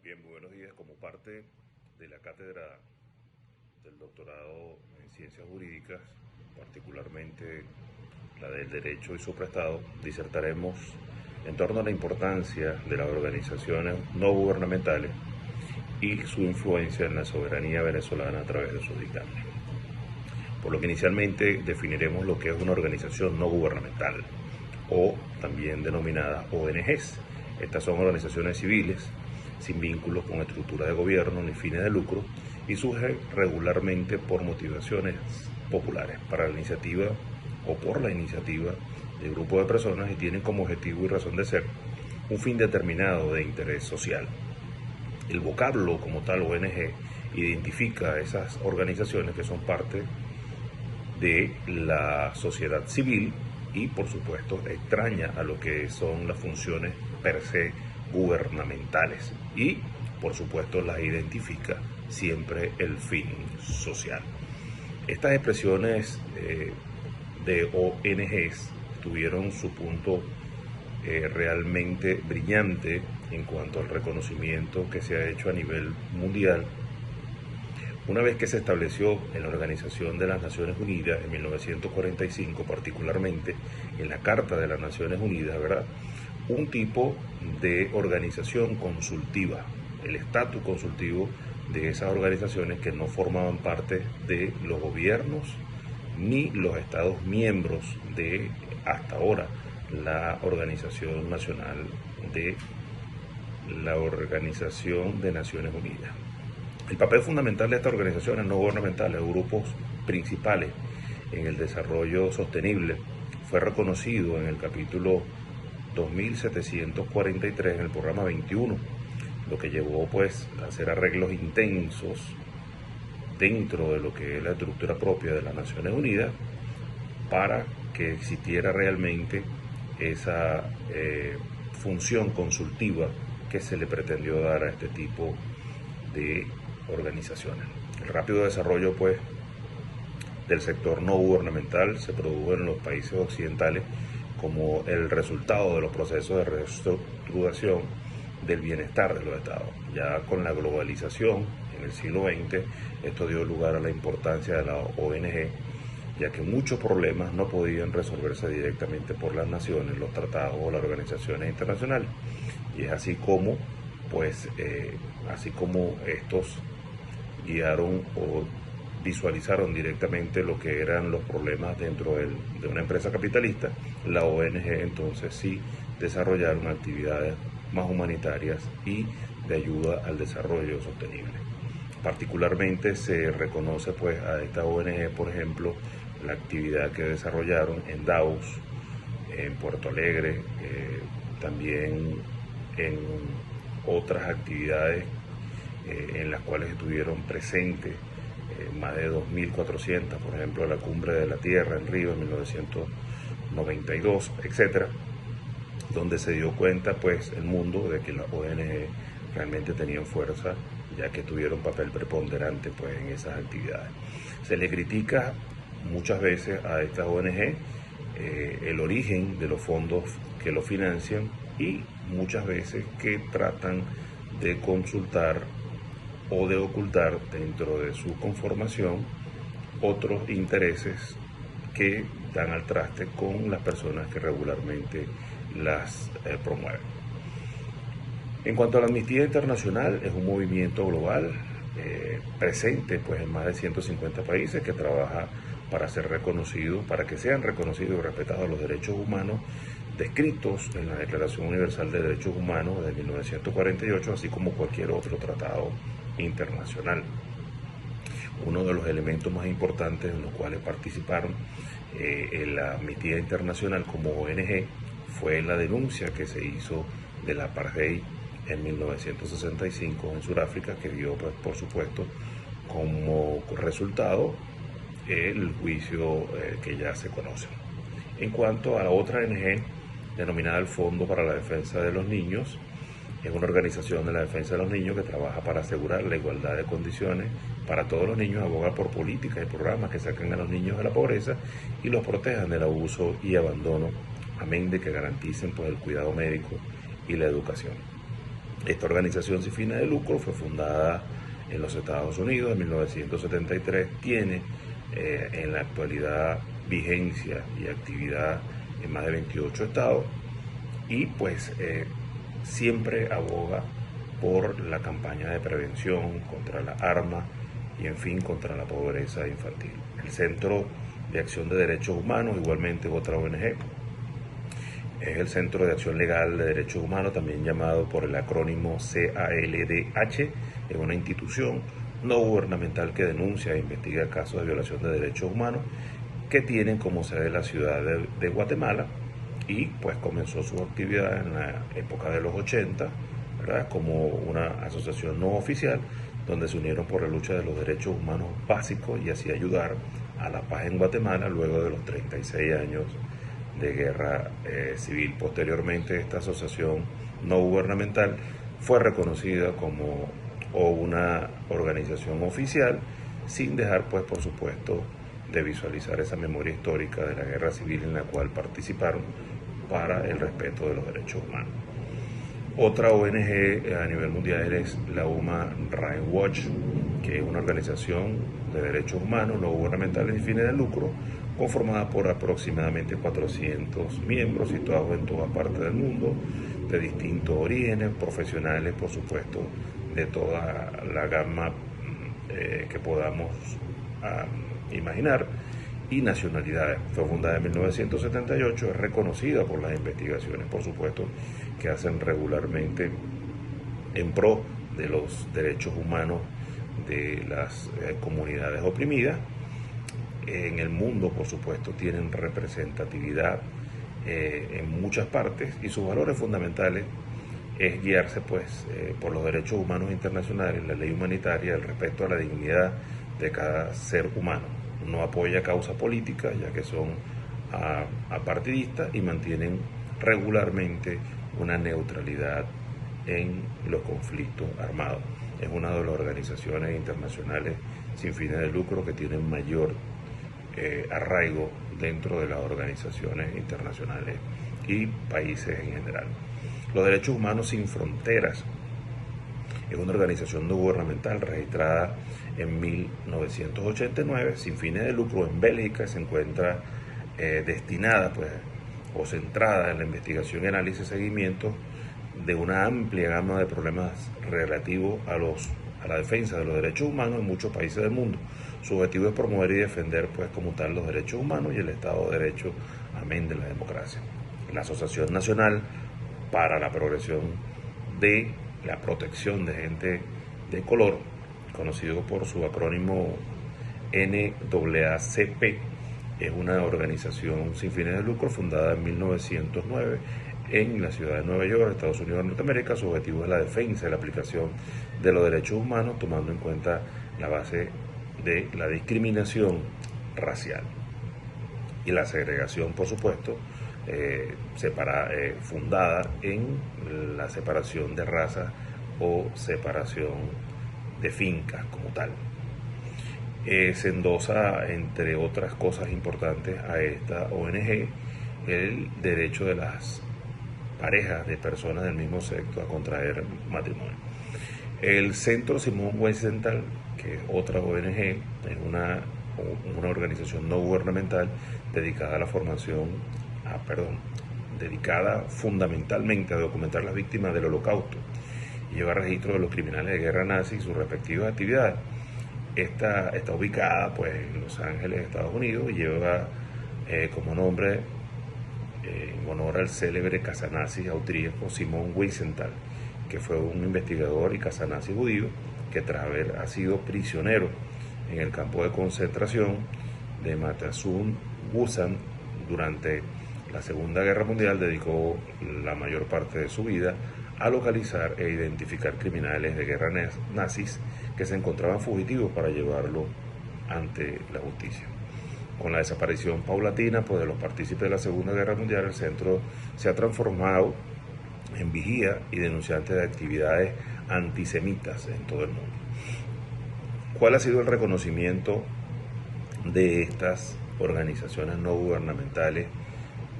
Bien, muy buenos días. Como parte de la cátedra del doctorado en Ciencias Jurídicas, particularmente la del Derecho y su prestado, disertaremos en torno a la importancia de las organizaciones no gubernamentales y su influencia en la soberanía venezolana a través de sus dictámenes. Por lo que inicialmente definiremos lo que es una organización no gubernamental, o también denominadas ONGs. Estas son organizaciones civiles sin vínculos con estructuras de gobierno ni fines de lucro y surgen regularmente por motivaciones populares para la iniciativa o por la iniciativa de grupos de personas y tienen como objetivo y razón de ser un fin determinado de interés social. El vocablo como tal ONG identifica a esas organizaciones que son parte de la sociedad civil y por supuesto extraña a lo que son las funciones per se gubernamentales y por supuesto las identifica siempre el fin social. Estas expresiones de ONGs tuvieron su punto realmente brillante en cuanto al reconocimiento que se ha hecho a nivel mundial una vez que se estableció en la Organización de las Naciones Unidas en 1945, particularmente en la Carta de las Naciones Unidas, ¿verdad? Un tipo de organización consultiva, el estatus consultivo de esas organizaciones que no formaban parte de los gobiernos ni los estados miembros de, hasta ahora, la Organización Nacional de la Organización de Naciones Unidas. El papel fundamental de estas organizaciones no gubernamentales o grupos principales en el desarrollo sostenible fue reconocido en el capítulo 2743 en el programa 21, lo que llevó pues a hacer arreglos intensos dentro de lo que es la estructura propia de las Naciones Unidas para que existiera realmente esa función consultiva que se le pretendió dar a este tipo de organizaciones. El rápido desarrollo pues del sector no gubernamental se produjo en los países occidentales como el resultado de los procesos de reestructuración del bienestar de los estados. Ya con la globalización en el siglo XX, esto dio lugar a la importancia de la ONG, ya que muchos problemas no podían resolverse directamente por las naciones, los tratados o las organizaciones internacionales. Y es así como así como estos guiaron o visualizaron directamente lo que eran los problemas dentro de una empresa capitalista, la ONG entonces sí desarrollaron actividades más humanitarias y de ayuda al desarrollo sostenible. Particularmente se reconoce pues a esta ONG, por ejemplo, la actividad que desarrollaron en Davos, en Puerto Alegre, también en otras actividades en las cuales estuvieron presentes más de 2.400, por ejemplo, la Cumbre de la Tierra en Río en 1992, etcétera, donde se dio cuenta pues el mundo de que las ONG realmente tenían fuerza, ya que tuvieron papel preponderante pues en esas actividades. Se le critica muchas veces a estas ONG el origen de los fondos que lo financian y muchas veces que tratan de consultar o de ocultar dentro de su conformación otros intereses que dan al traste con las personas que regularmente las promueven. En cuanto a la Amnistía Internacional, es un movimiento global presente pues, en más de 150 países que trabaja para ser reconocido, para que sean reconocidos y respetados los derechos humanos descritos en la Declaración Universal de Derechos Humanos de 1948, así como cualquier otro tratado internacional. Uno de los elementos más importantes en los cuales participaron en la Amnistía Internacional como ONG fue la denuncia que se hizo del apartheid en 1965 en Sudáfrica, que dio pues, por supuesto como resultado el juicio que ya se conoce. En cuanto a la otra ONG, denominada el Fondo para la Defensa de los Niños, es una organización de la defensa de los niños que trabaja para asegurar la igualdad de condiciones para todos los niños, aboga por políticas y programas que saquen a los niños de la pobreza y los protejan del abuso y abandono, amén de que garanticen pues, el cuidado médico y la educación. Esta organización sin fines de lucro fue fundada en los Estados Unidos en 1973, tiene en la actualidad vigencia y actividad en más de 28 estados y pues siempre aboga por la campaña de prevención contra la arma y en fin contra la pobreza infantil. El Centro de Acción de Derechos Humanos, igualmente otra ONG, es el Centro de Acción Legal de Derechos Humanos, también llamado por el acrónimo CALDH, es una institución no gubernamental que denuncia e investiga casos de violación de derechos humanos que tienen como sede la ciudad de Guatemala y pues comenzó su actividad en la época de los 80, ¿verdad? Como una asociación no oficial donde se unieron por la lucha de los derechos humanos básicos y así ayudar a la paz en Guatemala luego de los 36 años de guerra civil. Posteriormente esta asociación no gubernamental fue reconocida como una organización oficial sin dejar pues por supuesto de visualizar esa memoria histórica de la guerra civil en la cual participaron para el respeto de los derechos humanos. Otra ONG a nivel mundial es la Human Rights Watch, que es una organización de derechos humanos no gubernamentales sin fines de lucro, conformada por aproximadamente 400 miembros situados en toda parte del mundo, de distintos orígenes, profesionales, por supuesto, de toda la gama que podamos imaginar, y nacionalidades. Fue fundada en 1978, es reconocida por las investigaciones, por supuesto, que hacen regularmente en pro de los derechos humanos de las comunidades oprimidas. En el mundo, por supuesto, tienen representatividad en muchas partes y sus valores fundamentales es guiarse pues por los derechos humanos internacionales, la ley humanitaria, el respeto a la dignidad de cada ser humano. No apoya causas políticas ya que son apartidistas y mantienen regularmente una neutralidad en los conflictos armados. Es una de las organizaciones internacionales sin fines de lucro que tienen mayor arraigo dentro de las organizaciones internacionales y países en general. Los Derechos Humanos Sin Fronteras es una organización no gubernamental registrada en 1989 sin fines de lucro en Bélgica. Se encuentra destinada pues o centrada en la investigación, análisis y seguimiento de una amplia gama de problemas relativos a la defensa de los derechos humanos en muchos países del mundo. Su objetivo es promover y defender pues como tal los derechos humanos y el Estado de Derecho, amén de la democracia. La Asociación Nacional para la Progresión de la Protección de Gente de Color, conocido por su acrónimo NAACP, es una organización sin fines de lucro fundada en 1909 en la ciudad de Nueva York, Estados Unidos de Norteamérica. Su objetivo es la defensa y la aplicación de los derechos humanos, tomando en cuenta la base de la discriminación racial y la segregación, por supuesto, fundada en la separación de razas o separación de fincas como tal. Se endosa, entre otras cosas importantes, a esta ONG el derecho de las parejas de personas del mismo sexo a contraer matrimonio. El Centro Simón Wiesenthal, que es otra ONG, es una organización no gubernamental dedicada a la formación, dedicada fundamentalmente a documentar las víctimas del Holocausto y llevar registro de los criminales de guerra nazi y sus respectivas actividades. Está ubicada pues en Los Ángeles, Estados Unidos, y lleva como nombre en honor al célebre casanazi austríaco Simón Wiesenthal, que fue un investigador y casanazi judío que tras haber sido prisionero en el campo de concentración de Mauthausen-Gusen durante la Segunda Guerra Mundial, dedicó la mayor parte de su vida a localizar e identificar criminales de guerra nazis que se encontraban fugitivos para llevarlo ante la justicia. Con la desaparición paulatina pues, de los partícipes de la Segunda Guerra Mundial, el centro se ha transformado en vigía y denunciante de actividades antisemitas en todo el mundo. ¿Cuál ha sido el reconocimiento de estas organizaciones no gubernamentales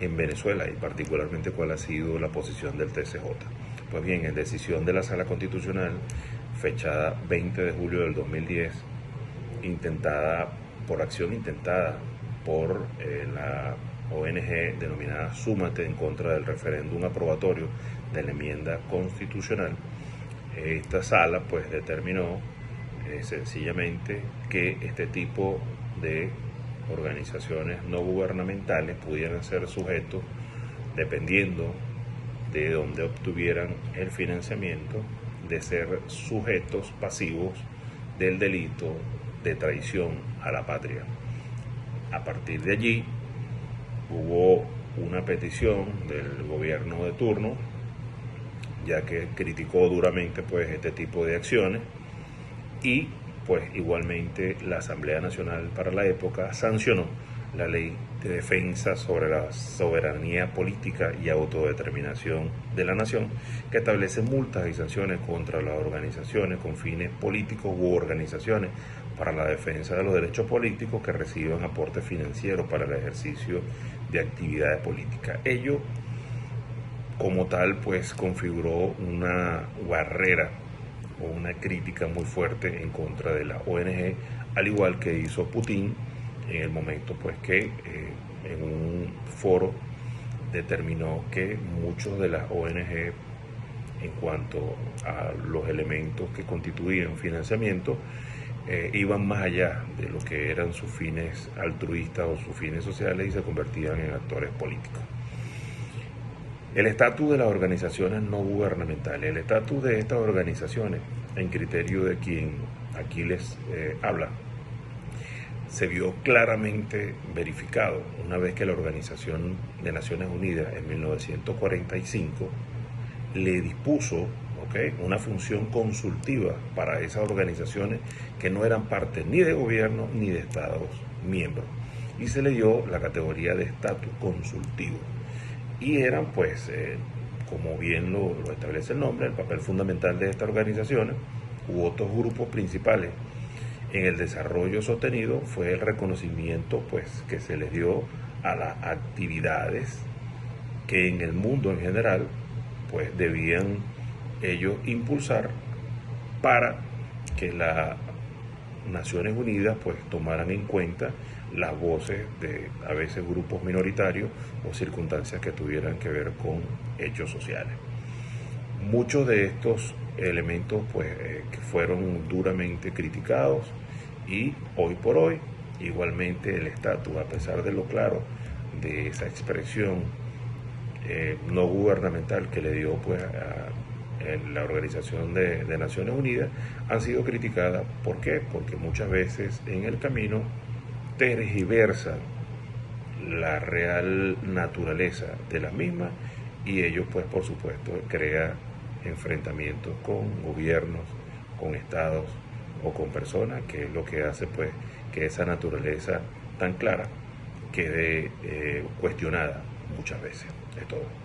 en Venezuela y particularmente cuál ha sido la posición del TCJ? Pues bien, en decisión de la Sala Constitucional, fechada 20 de julio del 2010, acción intentada por la ONG denominada Súmate en contra del referéndum aprobatorio de la enmienda constitucional, esta sala pues determinó sencillamente que este tipo de organizaciones no gubernamentales pudieran ser sujetos, dependiendo de dónde obtuvieran el financiamiento, de ser sujetos pasivos del delito de traición a la patria. A partir de allí hubo una petición del gobierno de turno, ya que criticó duramente pues este tipo de acciones, y pues igualmente la Asamblea Nacional para la época sancionó la Ley de Defensa sobre la Soberanía Política y Autodeterminación de la Nación, que establece multas y sanciones contra las organizaciones con fines políticos u organizaciones para la defensa de los derechos políticos que reciban aportes financieros para el ejercicio de actividades políticas. Ello, como tal, pues configuró una barrera o una crítica muy fuerte en contra de la ONG, al igual que hizo Putin en el momento pues que en un foro determinó que muchos de las ONG, en cuanto a los elementos que constituían financiamiento, iban más allá de lo que eran sus fines altruistas o sus fines sociales y se convertían en actores políticos. El estatus de las organizaciones no gubernamentales, el estatus de estas organizaciones, en criterio de quien aquí les habla, se vio claramente verificado una vez que la Organización de Naciones Unidas en 1945 le dispuso una función consultiva para esas organizaciones que no eran parte ni de gobierno ni de estados miembros, y se le dio la categoría de estatus consultivo. Y eran pues, como bien lo establece el nombre, el papel fundamental de estas organizaciones u otros grupos principales en el desarrollo sostenido fue el reconocimiento pues que se les dio a las actividades que en el mundo en general pues debían ellos impulsar para que las Naciones Unidas pues tomaran en cuenta las voces de a veces grupos minoritarios o circunstancias que tuvieran que ver con hechos sociales. Muchos de estos elementos pues que fueron duramente criticados, y hoy por hoy igualmente el estatus, a pesar de lo claro de esa expresión no gubernamental que le dio pues a la Organización de Naciones Unidas, han sido criticadas. ¿Por qué? Porque muchas veces en el camino tergiversan la real naturaleza de las mismas, y ello pues por supuesto crea enfrentamientos con gobiernos, con estados o con personas, que es lo que hace pues que esa naturaleza tan clara quede cuestionada muchas veces. Es todo.